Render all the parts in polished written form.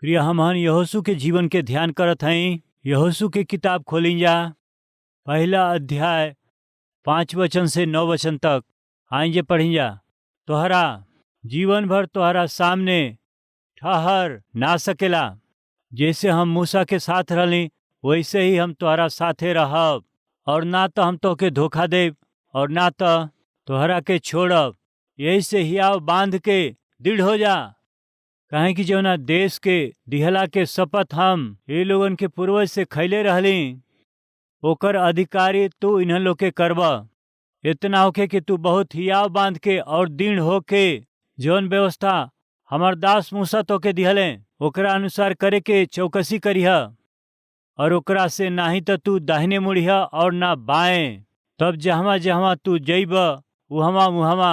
प्रिय हमन यहोशू के जीवन के ध्यान करत हई। यहोशू के किताब खोली जा, पहला अध्याय 5 वचन से 9 वचन तक आई जे पढ़ी जा। तोहरा जीवन भर तोहरा सामने ठहर ना सकेला। जैसे हम मूसा के साथ रहली वैसे ही हम तोहरा साथे रहब, और ना तो हम तोके धोखा देब और ना तो तोहरा के छोड़ब। यही से हियाव बांध के दृढ़ हो जा, काहे कि जौना देश के दिहला के शपथ हम ये लोगन के पूर्वज से खैले रहली, ओकर अधिकारी तू इन्हन लोग के करब। इतना होके कि तू बहुत हियाव बांध के और दृढ़ होके जौन व्यवस्था हमार दास मूसा तोके दिहले ओकरा अनुसार करे के चौकसी करिह, और ओकरा से नाही तो तू दाहिने मुड़िह और ना बाएं। तब जहवा जहवा तू जइब उहवा उहवा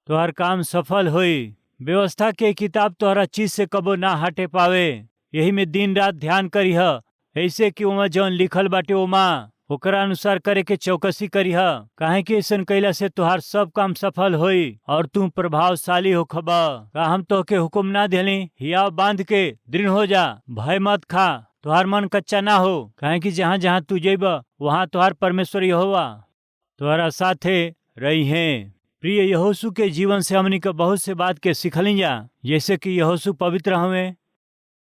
तोहर काम सफल होई। व्यवस्था के किताब तोहरा चीज से कबो ना हटे पावे। यही में दिन रात ध्यान करिह, ऐसे कि ओमा जौन लिखल बाटे ओमा ओकरा अनुसार करे के चौकसी करिह, काहे कि ऐसन कैला से तुहार सब काम सफल होई और तू प्रभावशाली होखब। का हम तोहके हुक्म ना देली? हियाव बांध के दृढ़ हो जा, भय मत खा, तुहार मन कच्चा ना हो, काहे कि जहाँ जहाँ तू जइब वहाँ तुहार परमेश्वर यहोवा तुहरा साथे रही हैं। प्रिय यहोशू के जीवन से हमनी के बहुत से बात के सिखली जा, जैसे कि यहोशू पवित्र हवे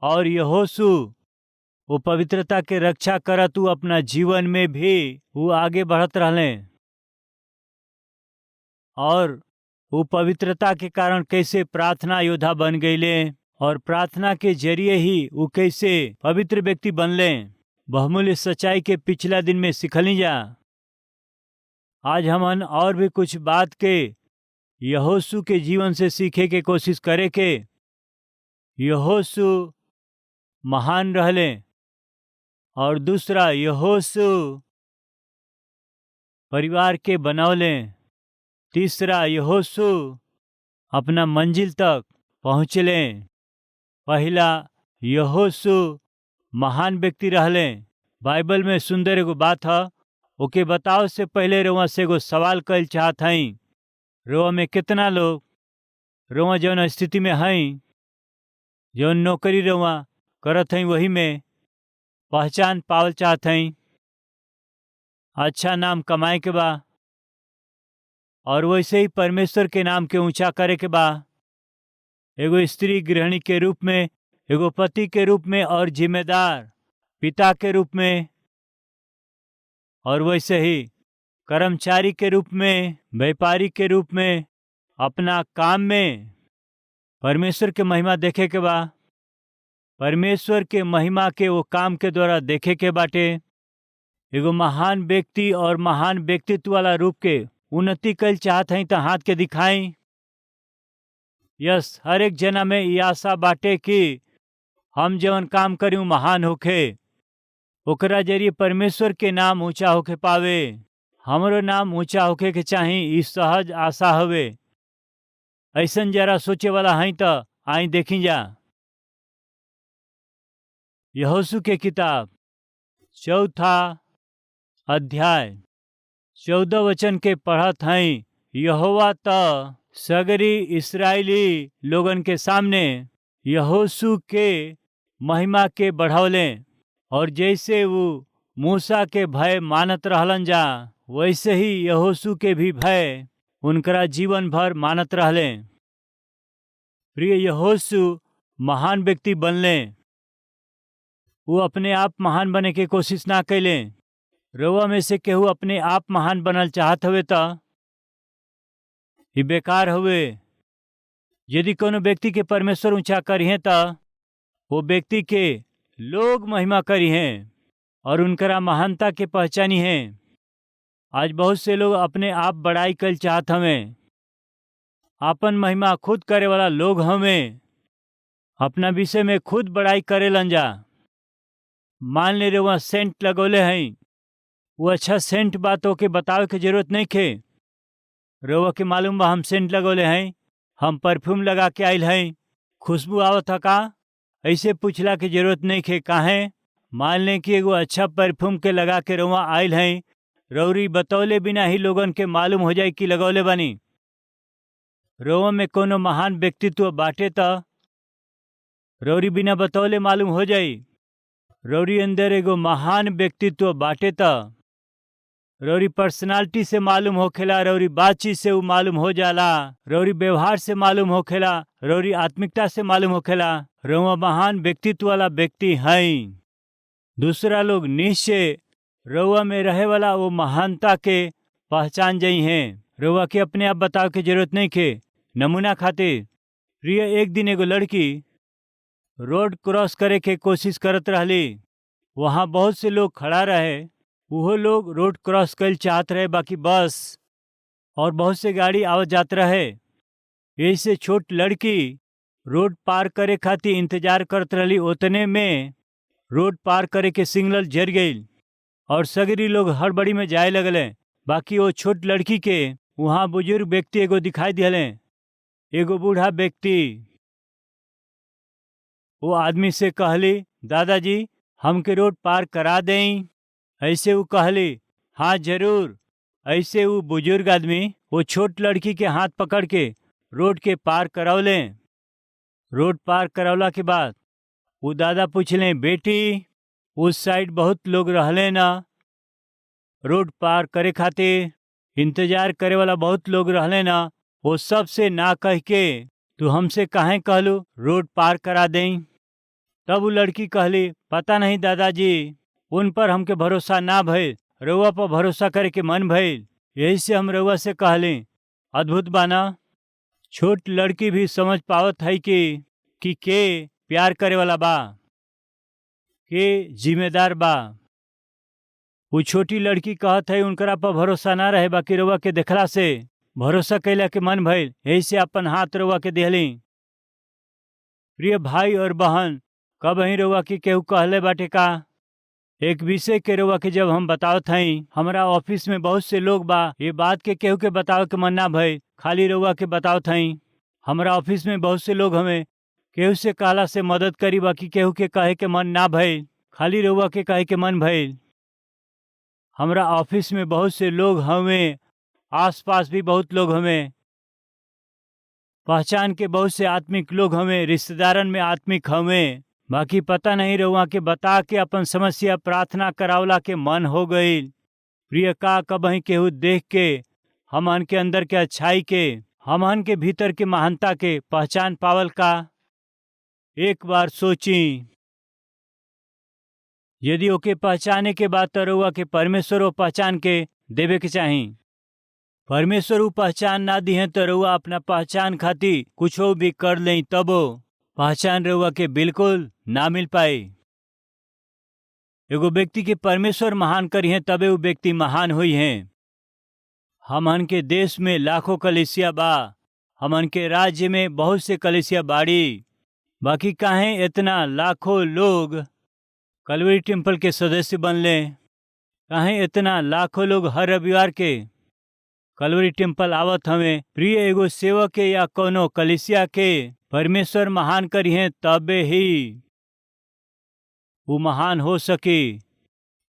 और यहोशू वो पवित्रता के रक्षा करत उ अपना जीवन में भी वो आगे बढ़त रहले, और वो पवित्रता के कारण कैसे प्रार्थना योद्धा बन गईले और प्रार्थना के जरिए ही वो कैसे पवित्र व्यक्ति बनले। बहुमूल्य सच्चाई के पिछला दिन में सिखली जा। आज हमन और भी कुछ बात के यहोशू के जीवन से सीखे के कोशिश करे के। यहोशू महान रहले, और दूसरा यहोशू परिवार के बनौले। तीसरा यहोशू अपना मंजिल तक पहुँचले। पहला यहोशू महान व्यक्ति रहले। बाइबल में सुंदर एगो बात है, ओके बताओ से पहले रोमा से एगो सवाल कल चाहत हई। रोमा में कितना लोग रोमा जौन स्थिति में हई, जौन नौकरी रोमा करत हई वही में पहचान पावल चाहत हई, अच्छा नाम कमाए के बा, और वैसे ही परमेश्वर के नाम के ऊंचा करे के बा। एगो स्त्री गृहिणी के रूप में, एगो पति के रूप में, और जिम्मेदार पिता के रूप में, और वैसे ही कर्मचारी के रूप में, व्यापारी के रूप में, अपना काम में परमेश्वर के महिमा देखे के बा। परमेश्वर के महिमा के वो काम के द्वारा देखे के बाटे। एगो महान व्यक्ति और महान व्यक्तित्व वाला रूप के उन्नति कल चाहत हई तो हाथ के दिखाई। यस, हर एक जना में ये आशा बाटे कि हम जवन काम करी महान होखे, ओकरा जरिए परमेश्वर के नाम ऊंचा होके पावे। हमरो नाम ऊंचा होके के चाही, ई सहज आशा हवे। ऐसन जरा सोचे वाला हई तो आई देखी जा। यहोशू के किताब चौथा अध्याय 14 वचन के पढ़त हई। यहोवा त सगरी इस्राएली लोगन के सामने यहोशू के महिमा के बढ़ौले, और जैसे वो मूसा के भय मानत रहलन जा वैसे ही यहोशू के भी भय उनकरा जीवन भर मानत रहले। प्रिय यहोशू महान व्यक्ति बनले। वो अपने आप महान बने के कोशिश ना कैले। रउआ में से केहू अपने आप महान बनल चाहत हवे त ई बेकार हुए। यदि कोनो व्यक्ति के परमेश्वर ऊंचा करिहे त वो व्यक्ति के लोग महिमा करिहे और उनकरा महानता के पहचानी है। आज बहुत से लोग अपने आप बड़ाई कल चाहत हमें, अपन महिमा खुद करे वाला लोग हमें, अपना विषय में खुद बड़ाई करेलन जा। मान ले रउआ सेंट लगौले हई, वो अच्छा सेंट बातों के बतावे के जरूरत नहीं खे। रउआ के मालूम बा हम सेंट लगौले हई, हम परफ्यूम लगा के आइल हई, खुशबू आवत है का? ऐसे पूछला के जरूरत नहीं खे। काहे? मान लें कि एगो अच्छा परफ्यूम के लगा के रउआ आइल हई, रउरी बतौले बिना ही लोगन के मालूम हो जाए कि लगौले बानी। रउआ में कोनो महान व्यक्तित्व बाटे त रौरी बिना बतौले मालूम हो जाई। रौरी अंदर एगो महान व्यक्तित्व बाटे त रौरी पर्सनालिटी से मालूम होखेला, रौरी बातचीत से वो मालूम हो जाला, रौरी व्यवहार से मालूम होखेला, रौरी आत्मिकता से मालूम होखेला रउआ महान व्यक्तित्व वाला व्यक्ति हैं। दूसरा लोग निश्चय रउआ में रहे वाला वो महानता के पहचान जाई हैं। रउआ के अपने आप बताव के जरूरत नहीं के। नमूना खातिर प्रिय, एक दिन एगो लड़की रोड क्रॉस करे के कोशिश करत रहली। वहाँ बहुत से लोग खड़ा रहे। वो लोग रोड क्रॉस कर चाहत रहे, बाकी बस और बहुत से गाड़ी आवत जात रहे। ऐसे छोट लड़की रोड पार करे खातिर इंतजार करत रहली। उतने में रोड पार करे के सिग्नल जर गई और सगरी लोग हड़बड़ी में जाए लगले। बाकी वो छोट लड़की के वहाँ बुजुर्ग व्यक्ति एगो दिखाई दिले। एगो बूढ़ा व्यक्ति वो आदमी से कहली, दादाजी हमके रोड पार करा दें। ऐसे वो कहली, हाँ जरूर। ऐसे वो बुजुर्ग आदमी वो छोट लड़की के हाथ पकड़ के रोड के पार करौले। रोड पार करौला के बाद वो दादा पूछले, बेटी उस साइड बहुत लोग रहले ना, रोड पार करे खातिर इंतजार करे वाला बहुत लोग रहले ना, वो सब से ना कह के तू हमसे काहे कहलू रोड पार करा दें। तब वो लड़की कहली, पता नहीं दादाजी, उन पर हमके भरोसा ना भइल, रउआ पर भरोसा करे के मन भइल, यही से हम रउआ से कहली। अद्भुत बाना। छोट लड़की भी समझ पावत है कि के प्यार करे वाला बा, के जिम्मेदार बा। वो छोटी लड़की कहत है उनकरा पर भरोसा ना रहे, बाकी रउआ के देखला से भरोसा कैला के मन भइल, यही से अपन हाथ रउआ के देहली। प्रिय भाई और बहन, कब ही रउआ के केहू कहले बाटे का एक विषय के रउआ के जब हम बतावत हई, हमारा ऑफिस में बहुत से लोग बा, ये बात के केहू के बतावे के मन ना भइल, खाली रउआ के बतावत हई। हमारा ऑफिस में बहुत से लोग हमें केहू से कहला से मदद करी, बाकी केहू के कहे के मन ना भइल, खाली रउआ के कहे के मन भइल। हमारा ऑफिस में बहुत से लोग हमें, आसपास भी बहुत लोग हमें, पहचान के बहुत से आत्मिक लोग हमें, रिश्तेदारन में आत्मिक हमें, बाकी पता नहीं रउआ के बता के अपन समस्या प्रार्थना करावला के मन हो गई। प्रिय का कबही केहू देख के हमन के अंदर के अच्छाई के, हमन के भीतर के महानता के पहचान पावल का। एक बार सोची, यदि ओके पहचाने के बाद तो रउआ के परमेश्वर वो पहचान के देवे के चाही। परमेश्वर वो पहचान ना दी है तो रउआ अपना पहचान खातिर कुछ भी कर लें, तबो पहचान रउआ के बिल्कुल ना मिल पाए। एगो व्यक्ति के परमेश्वर महान करी है तबे वो व्यक्ति महान हुई हैं। हमन के देश में लाखों कलीसिया बा, हमन के राज्य में बहुत से कलीसिया बाड़ी, बाकी काहे इतना लाखों लोग कलवरी टेम्पल के सदस्य बनले, काहे इतना लाखों लोग हर रविवार के कलवरी टेम्पल आवत हमें। प्रिय, एगो सेवक के या कोनो कलीसिया के परमेश्वर महान करी हैं तबे ही वो महान हो सके।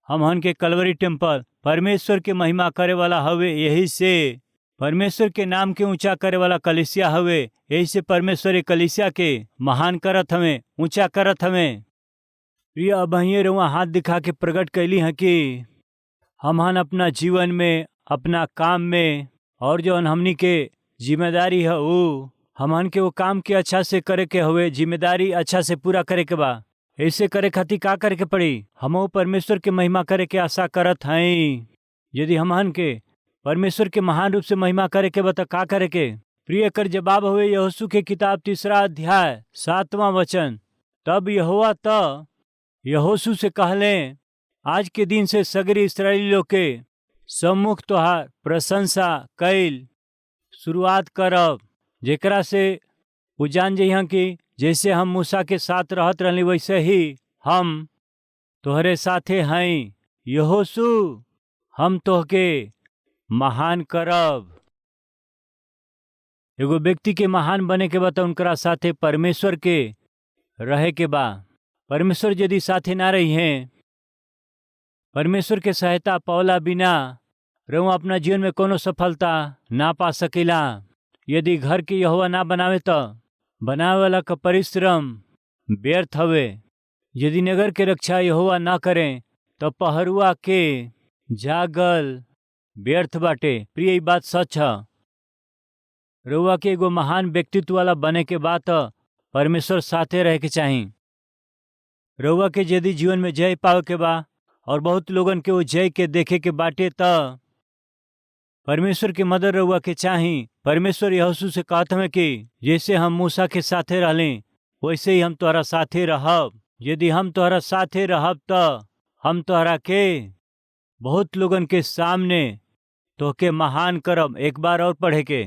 हमन के कलवरी टेम्पल परमेश्वर के महिमा करे वाला हवे, यही से परमेश्वर के नाम के ऊंचा करे वाला कलीसिया हवे, यही से परमेश्वर एक कलीसिया के महान करत हमें, ऊंचा करत हमें। प्रिय, अब ये रउआ हाथ दिखा के प्रकट कैली हैं कि हमन अपना जीवन में, अपना काम में और जो हमनी के जिम्मेदारी है वो हमन के वो काम के अच्छा से करे के हुए, जिम्मेदारी अच्छा से पूरा करे के बा। ऐसे करे खातिर का करे के पड़ी? हम परमेश्वर के महिमा करे के आशा करत हई। यदि हमन के परमेश्वर के महान रूप से महिमा करे के बता का करे के? प्रिय, कर जवाब हुए यहोशू के किताब 3 अध्याय 7वां वचन। तब यहोवा त यहोशू से कहले, आज के दिन से सगरी इस्राएली लोग के सम्मुख तोहार प्रशंसा कैल शुरुआत करब, जेकरा से वो जान जइहा कि जैसे हम मूसा के साथ रहत रहली वैसे ही हम तोहरे साथे हैं। यहोशू, हम तोहके महान करब। एगो व्यक्ति के महान बने के बाद उनकरा साथे परमेश्वर के रहे के बा। परमेश्वर यदि साथे ना रही हैं, परमेश्वर के सहायता पावला बिना रउआ अपना जीवन में कोनो सफलता ना पा सकेला। यदि घर के यहोवा ना बनावे तो बनावे वाला का परिश्रम व्यर्थ हवे। यदि नगर के रक्षा यहोवा ना करें तो पहरुआ के जागल व्यर्थ बाटे। प्रिय, ई बात सच है। रउआ के एगो महान व्यक्तित्व वाला बने के बाद परमेश्वर साथे रहे के चाही। रउआ के यदि जीवन में जय पावे के बा और बहुत लोगन के वो जय के देखे के बाटे त परमेश्वर की मदद रउआ के चाही। परमेश्वर यहोशू से कहत हमें कि जैसे हम मूसा के साथे रहले वैसे ही हम तोहरा साथे रहब। यदि हम तोहरा साथे रहब त हम तोहरा के बहुत लोगन के सामने तोहके महान करब। एक बार और पढ़े के,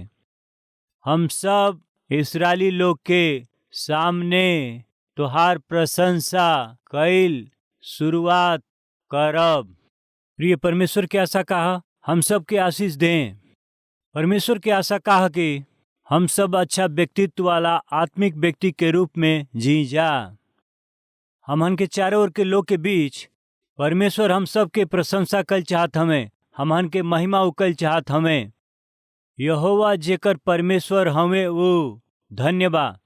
हम सब इस्राएली लोग के सामने तोहार प्रशंसा कईल शुरुआत करब। प्रिय, परमेश्वर की आशा कहा हम सब के आशीष दें। परमेश्वर की आशा कहा कि हम सब अच्छा व्यक्तित्व वाला आत्मिक व्यक्ति के रूप में जी जा। हमन के चारों ओर के लोग के बीच परमेश्वर हम सब के प्रशंसा कल चाहत हमें, हमन के महिमा उकल चाहत हमें। यहोवा जेकर परमेश्वर हमें वो धन्य बा।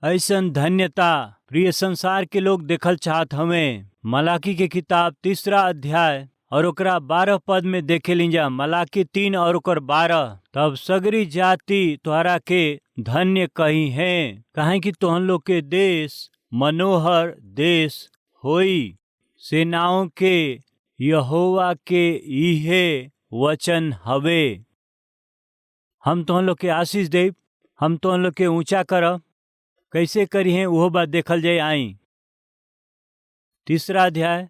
ऐसन धन्यता प्रिय संसार के लोग देखल चाहत हमें। मलाकी के किताब 3 अध्याय और ओकरा 12 पद में देखे लीजा। मलाकी 3 और ओकर 12, तब सगरी जाति तोहरा के धन्य कही है, काहे कि तोहन लोग के देश मनोहर देश होई। सेनाओं के यहोवा के इहे वचन हवे। हम तोहन लोग के आशीष देव, हम तोहन लोग के ऊंचा करब। कैसे करी हैं वो बात देखल जाए। आई 3 अध्याय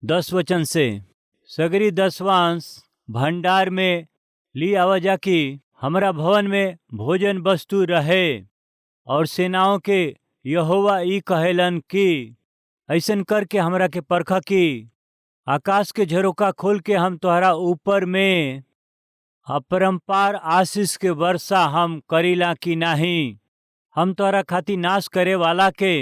10 वचन से, सगरी दसवांश भंडार में ली आवाजा कि हमरा भवन में भोजन वस्तु रहे। और सेनाओं के यहोवा ई कहेलन कि ऐसन करके हमरा के परखा कि आकाश के झरोका खोल के हम तोहरा ऊपर में अपरंपार आशीष के वर्षा हम करीला कि नहीं। हम तोहरा खातिर नाश करे वाला के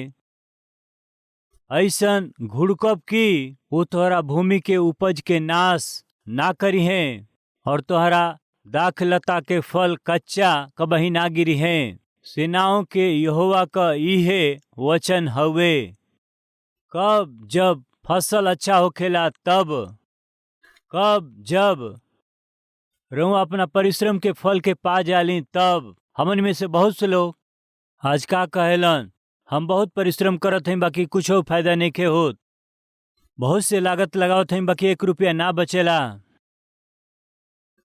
ऐसन घुड़कब कि वो तोहरा भूमि के उपज के नाश ना करी हैं और तोहरा दाखलता के फल कच्चा कबही ना गिरी हैं। सेनाओं के यहोवा का इहे वचन हवे। कब जब फसल अच्छा होखेला तब, कब जब रउआ अपना परिश्रम के फल के पा जाली तब। हमन में से बहुत से लोग आज का कहेलन, हम बहुत परिश्रम करत हई बाकी कुछ फायदा नहीं के होत। बहुत से लागत लगावत हई बाकी 1 रुपया ना बचेला।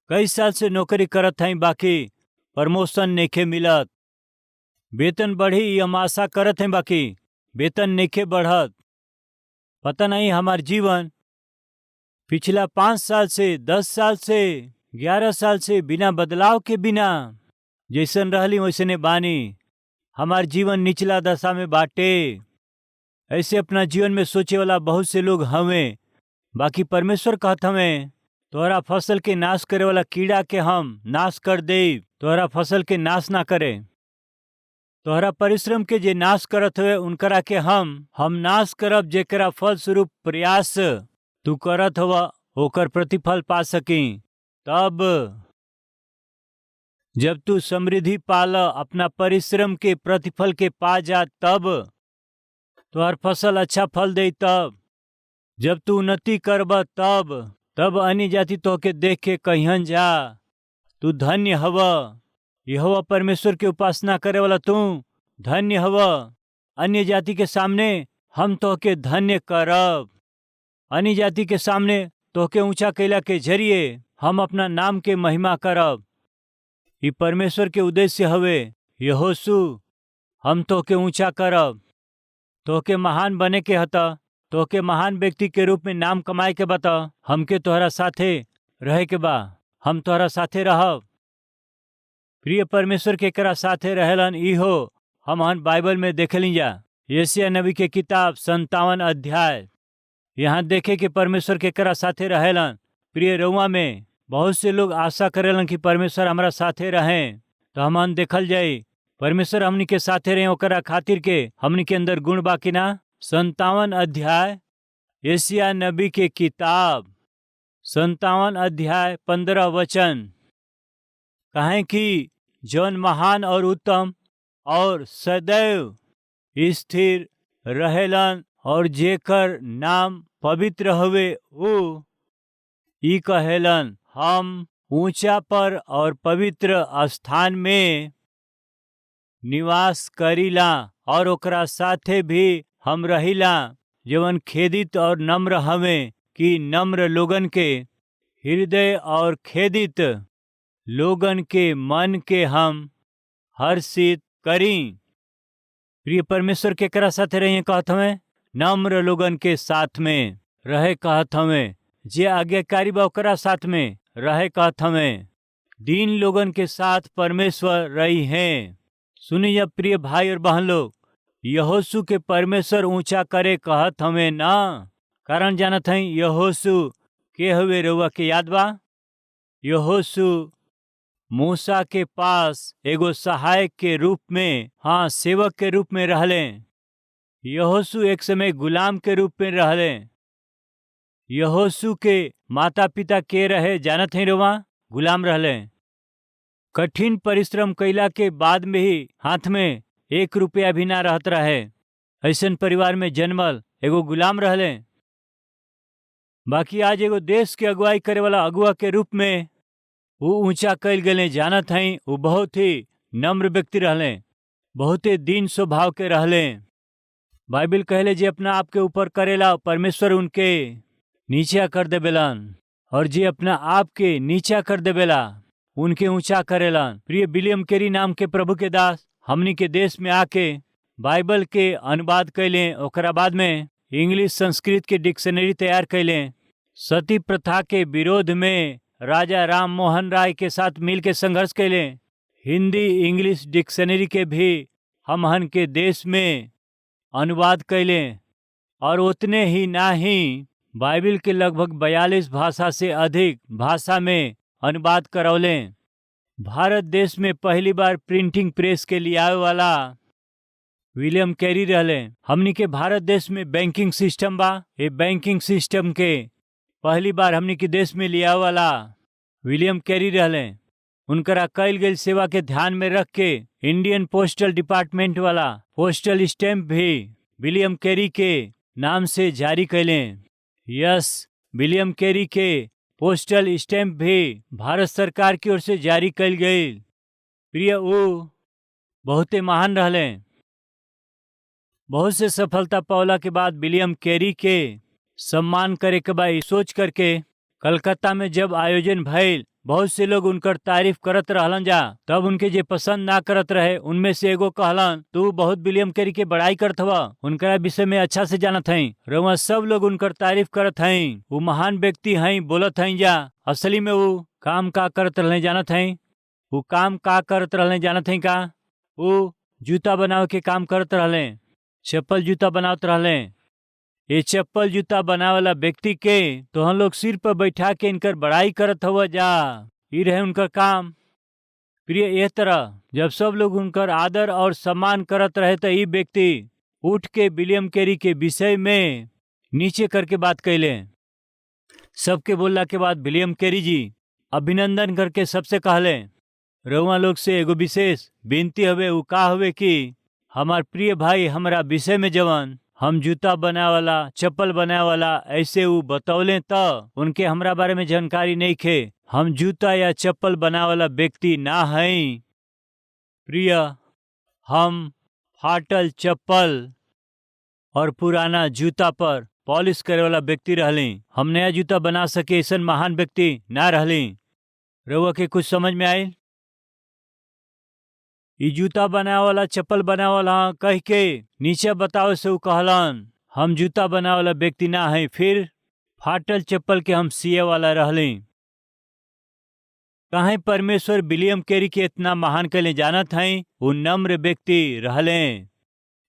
कई साल से नौकरी करत हई बाकी प्रमोशन नइखे मिलत। वेतन बढ़ी ई हम आशा करत हई बाकी वेतन नइखे बढ़त। पता नहीं हमार जीवन पिछला 5 साल से 10 साल से 11 साल से बिना बदलाव के बिना जैसन रहली वैसने बानी। हमार जीवन निचला दशा में बाटे। ऐसे अपना जीवन में सोचे वाला बहुत से लोग हमें, बाकी परमेश्वर कहत हमें तोहरा फसल के नाश करे वाला कीड़ा के हम नाश कर दे। तोहरा फसल के नाश ना करे। तोहरा परिश्रम के जे नाश करत हुए उनकरा के हम नाश करब, जेकरा फल स्वरूप प्रयास तू करत हुआ ओकर प्रतिफल पा सकी। तब जब तू समृद्धि पाल अपना परिश्रम के प्रतिफल के पा जा, तब तोहर फसल अच्छा फल दे। तब जब तू उन्नति करब तब अन्य जाति तोहके देख के कहियन जा तू धन्य हव। यहोवा परमेश्वर के उपासना करे वाला तू धन्य हव। अन्य जाति के सामने हम तोहके धन्य करब। अन्य जाति के सामने तोहके ऊंचा कैला के जरिए हम अपना नाम के महिमा करब। ये परमेश्वर के उद्देश्य हवे। यहोशू, हम तोहके ऊंचा करब। तोहके महान बने के हता, तोहके महान व्यक्ति के रूप में नाम कमाए के बता। हमके तोहरा साथे रहे के बा, हम तोहरा साथे रहब। प्रिय परमेश्वर के करा साथे रहेलन इहो हमन बाइबल में देखेली जा। यशायाह नबी के किताब 57 अध्याय। यहाँ देखे कि परमेश्वर के करा साथे रहेलन। प्रिय, रउआ में बहुत से लोग आशा करेलन कि परमेश्वर हमारा साथे रहें, तो हमन देखल जाई परमेश्वर हमनी के साथे रहे ओकरा खातिर के हमनी के अंदर गुण बाकी ना। 57 अध्याय यशायाह नबी के किताब 57 अध्याय 15 वचन। कहें कि जौन महान और उत्तम और सदैव स्थिर रहेलन और जेकर नाम पवित्र हवे ऊ ई कहेलन, हम ऊंचा पर और पवित्र स्थान में निवास करीला और ओकरा साथे भी हम रहिला जवन खेदित और नम्र हवे, कि नम्र लोगन के हृदय और खेदित लोगन के मन के हम हर्षित करी। प्रिय परमेश्वर के करा साथे रहिए कहत हमें, नम्र लोगन के साथ में रहे कहत हमें, जे आज्ञाकारी बा ओकरा साथ में रहे कहत हमें, दीन लोगन के साथ परमेश्वर रही हैं। सुनिए प्रिय भाई और बहन लोग, यहोशू के परमेश्वर ऊंचा करे कहत हमें ना, कारण जानत हई यहोशू के हवे रउआ के याद बा? यहोशू मूसा के पास एगो सहायक के रूप में, हाँ सेवक के रूप में रहले। यहोशू एक समय गुलाम के रूप में रहले। यहोशू के माता पिता के रहे जानत हई रउआ? गुलाम रहले। कठिन परिश्रम कैला के बाद में ही हाथ में 1 रुपया भी ना रहत रहे। ऐसन परिवार में जन्मल एगो गुलाम रहले। बाकी आज एगो देश के अगुवाई करे वाला अगुआ के रूप में वो ऊंचा कैल गए। जानत हई वो बहुत ही नम्र व्यक्ति रहले, बहुते दीन स्वभाव के रहले। बाइबिल कहले जे अपना आप के ऊपर करेला परमेश्वर उनके नीचा कर देवेलन, और जे अपना आप के नीचा कर देवेला उनके ऊंचा करेलन। प्रिय विलियम कैरी नाम के प्रभु के दास हमनी के देश में आके बाइबल के अनुवाद कैले, ओकरा बाद में इंग्लिश संस्कृत के डिक्शनरी तैयार कैले। सती प्रथा के विरोध में राजा राम मोहन राय के साथ मिल के संघर्ष कैले। हिंदी इंग्लिश डिक्शनरी के भी हमहन के देश में अनुवाद कैले, और उतने ही ना ही बाइबिल के लगभग 42 भाषा से अधिक भाषा में अनुवाद करौले। भारत देश में पहली बार प्रिंटिंग प्रेस के लिए आवे वाला विलियम कैरी रहले। हमनी के भारत देश में बैंकिंग सिस्टम बा, ये बैंकिंग सिस्टम के पहली बार हमनी के देश में लिया वाला विलियम कैरी रहले। उनकरा कैल गई सेवा के ध्यान में रख के इंडियन पोस्टल डिपार्टमेंट वाला पोस्टल स्टैम्प भी विलियम कैरी के नाम से जारी कैले। यस, विलियम कैरी के पोस्टल स्टैम्प भी भारत सरकार की ओर से जारी कैल गई। प्रिय वो बहुते महान रहले। बहुत से सफलता पावला के बाद विलियम कैरी के सम्मान करे के बाद सोच करके कलकत्ता में जब आयोजन भइल, बहुत से लोग उनकर तारीफ करत रहलन जा। तब उनके जे पसंद ना करत रहे उनमें से एगो कहलन, तू बहुत विलियम कैरी के बड़ाई करत हवा, उनका विषय में अच्छा से जानत हई। रउआ सब लोग उनकर तारीफ करत हई, वो महान व्यक्ति हई बोलत हई जा। असली में वो काम का करत रहले जानत हई? वो काम का करत रहले जानत हई का? वो जूता बनावे के काम करत रहले, चप्पल जूता बनावत रहले। ये चप्पल जूता बनावाला व्यक्ति के तो हम लोग सिर पर बैठा के इनकर बड़ाई करत हुआ जा, ये रहे उनकर काम। प्रिय यह तरह जब सब लोग उनकर आदर और सम्मान करत रहे तो ये व्यक्ति उठ के विलियम कैरी के विषय में नीचे करके बात कैले। सबके बोलला के बाद विलियम कैरी जी अभिनंदन करके सबसे कहले, रउआ लोग से एगो विशेष विनती हवे। उ का हवे कि हमार प्रिय भाई हमरा विषय में जवन हम जूता बनाए वाला चप्पल बनाए वाला ऐसे वो बतौले तो उनके हमरा बारे में जानकारी नहीं खे। हम जूता या चप्पल बनाए वाला व्यक्ति ना हई। प्रिय, हम फाटल चप्पल और पुराना जूता पर पॉलिश करे वाला व्यक्ति रहली। हम नया जूता बना सके ऐसा महान व्यक्ति ना रहली। रउआ के कुछ समझ में आई? ई जूता बनाए वाला चप्पल बनाए वाला कह के नीचे बताओ से उ कहलन, हम जूता बनाए वाला व्यक्ति ना है। फिर फाटल चप्पल के हम सिए वाला रहली। कहीं परमेश्वर विलियम कैरी के इतना महान कैले जानत हई? वो नम्र व्यक्ति रहले।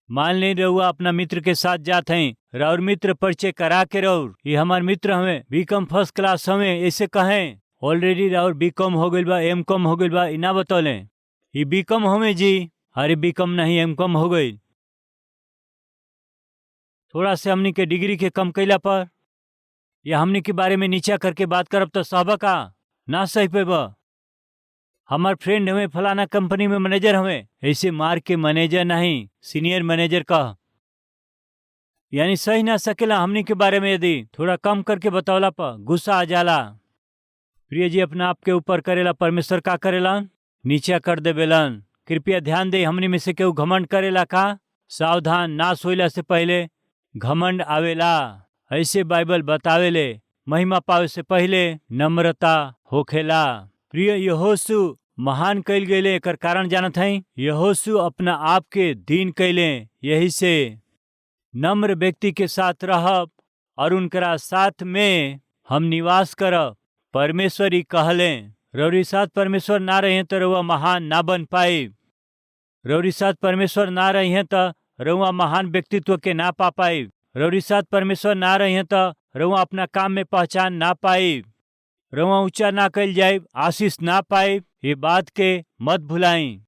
मान ले रउआ अपना मित्र के साथ जात हई, और मित्र परिचय करा के रहो, ये हमार मित्र हमें, बीकॉम फर्स्ट क्लास हमें, ऐसे कहें ऑलरेडी और बीकॉम हो गई बा, एमकॉम हो गई बा, इना बतौले ये बीकॉम हमें जी। अरे बीकॉम नहीं एमकॉम हो गई। थोड़ा से हमनी के डिग्री के कम कैला पर या हमनी के बारे में नीचा करके बात करब तो सहबा का ना सही पेबा। हमार फ्रेंड हमें फलाना कंपनी में मैनेजर हमें, ऐसे मार के मैनेजर नहीं सीनियर मैनेजर का। यानी सही ना सकेला हमनी के बारे में यदि थोड़ा कम करके बतावला पर गुस्सा आ जाला। प्रिय जी, अपना आप के ऊपर करेला परमेश्वर का करेला नीचा कर देवेलन। कृपया ध्यान दे, हमनी में से केहू घमंड करेला का? सावधान, नाश होइला से पहले घमंड आवेला। ऐसे बाइबल बतावेले महिमा पावे से पहले नम्रता होखेला। प्रिय, यहोशू महान कैल गए, एकर कारण जानत हई? यहोशू अपना आप के दीन कैले, यही से नम्र व्यक्ति के साथ रहब और उनकरा साथ में हम निवास करब। परमेश्वर ही कहले, रौरी साथ परमेश्वर ना रहे तो रउआ महान ना बन पाई। रौरी साथ परमेश्वर ना रहे तो रउआ महान व्यक्तित्व के ना पा पाई। रौरी साथ परमेश्वर ना रहे तो रउआ अपना काम में पहचान ना पाई। रउआ ऊंचा ना कल जाए, आशीष ना पाई। ये बात के मत भुलाई।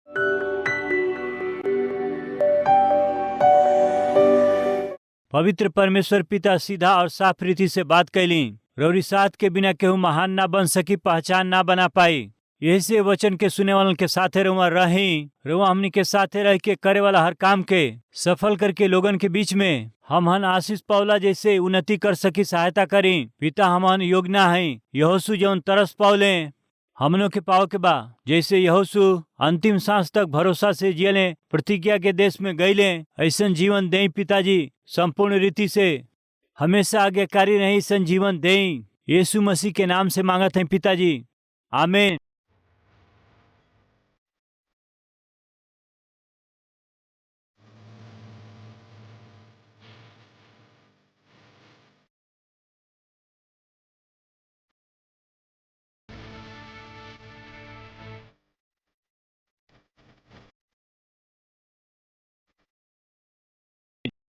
पवित्र परमेश्वर पिता सीधा और साफ रीति से बात कैली। रौरी साथ के बिना केहू महान ना बन सकी, पहचान ना बना पाई। यही से वचन के सुने वालन के साथे रउआ रही। रउआ हमनी के साथे रह के करे वाला हर काम के सफल करके लोगन के बीच में हमहन आशीष पावला जैसे उन्नति कर सकी सहायता करी। पिता, हमहन योग्य ना है। यहोशू जौन तरस पावले हमनों के पाव के बा, जैसे यहोशू अंतिम सांस तक भरोसा से जियले, प्रतिज्ञा के देश में गईले, ऐसन जीवन दें पिताजी। संपूर्ण रीति से हमेशा आज्ञाकारी रही, ऐसन जीवन दें। यीशु मसीह के नाम से मांगत हैं पिताजी, आमीन।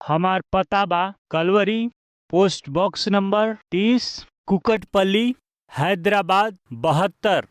हमार पता बा Calvary, post box number 30, Kukatpally, Hyderabad 72।